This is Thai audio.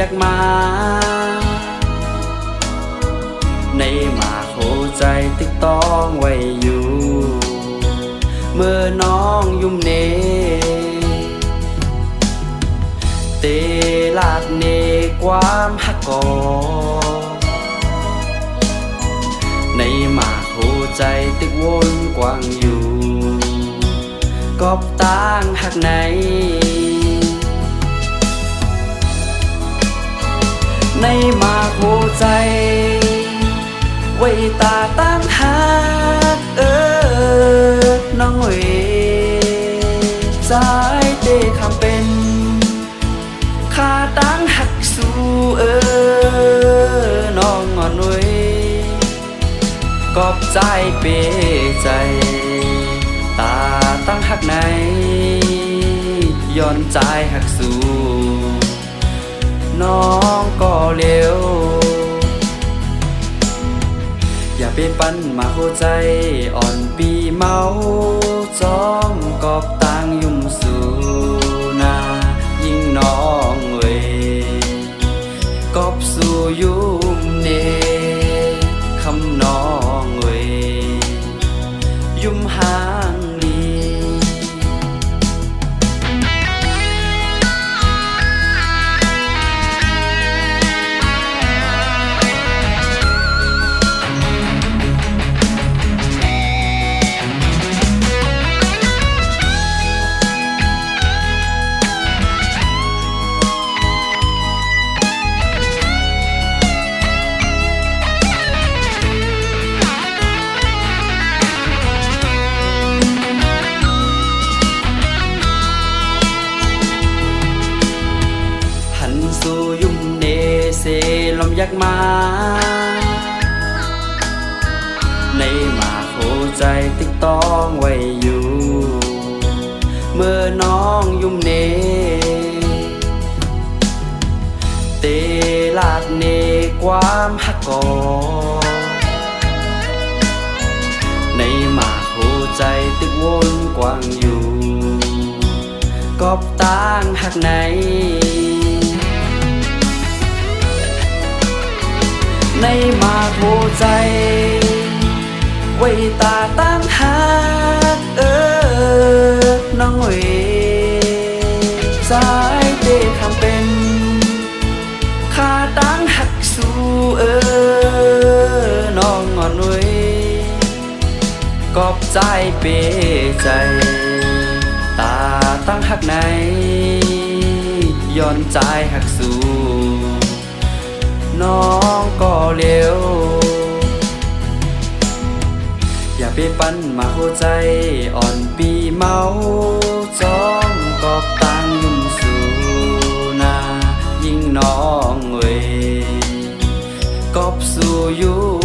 ากมาในมาโคใจติ๊กต้องไว้อยู่เมื่อน้องยุ่มเนเตลาดเนความหักกอในมาโคใจติ๊กวนกว้างอยู่กอบต่างหักไหนในมาโคใจไว้ตาตั้งหักน้องเอ๋ใจเตคำเป็นข้าตั้งหักสู้น้องอ่อนเอ๋ยกอบใจเปใจตาตั้งหักไหนย้อนใจหักสู้น้องก็เร็วอย่าไปปั้นมาหัวใจอ่อนปีเมาจ้องกอบตังยุ่มสู่นายิ่งน้องเว้ยกอบสู่ยุ่มเนคำน้องเว้ยยุ่มหางสู่ยุ่มเนเซลมยักมาในมาโคใจติ๊กต้องไว้อยู่เมื่อน้องยุ่มเนเตลาดเนความหักกอในมาโคใจติ๊กวนกว้างอยู่กอบต่างหักไหนในมาโคใจไว้ตาตั้งหักน้องเอ๋สายเตคำเป็นข้าตั้งหักสู้น้องอ่อนเอ๋ยกอบใจเปใจตาตั้งหักไหนย้อนใจหักสู้น้องก็เร็วอย่าไปปั้นมาหัวใจอ่อนปีเมาจ้องกอบตังยุ่มสู่นายิ่งน้องเว้ยกอบสู่ยุ่